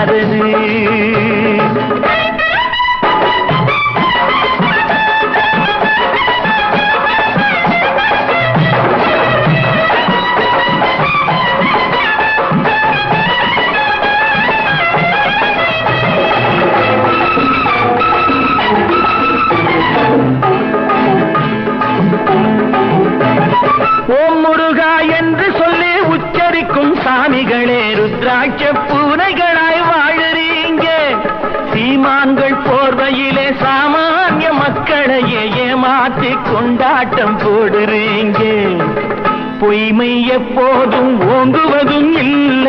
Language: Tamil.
மாறாதது. ஓம் முருகா என்று சொல்லி உச்சரிக்கும் சாமிகளே ருத்ராட்ச பூனைகளாய் வாழுறீங்க. சீமான்கள் போர்வையிலே சாமானிய மக்களையே ஏமாற்றி கொண்டாட்டம் போடுறீங்க. பொய்மை எப்போதும் ஓங்குவதும் இல்லை.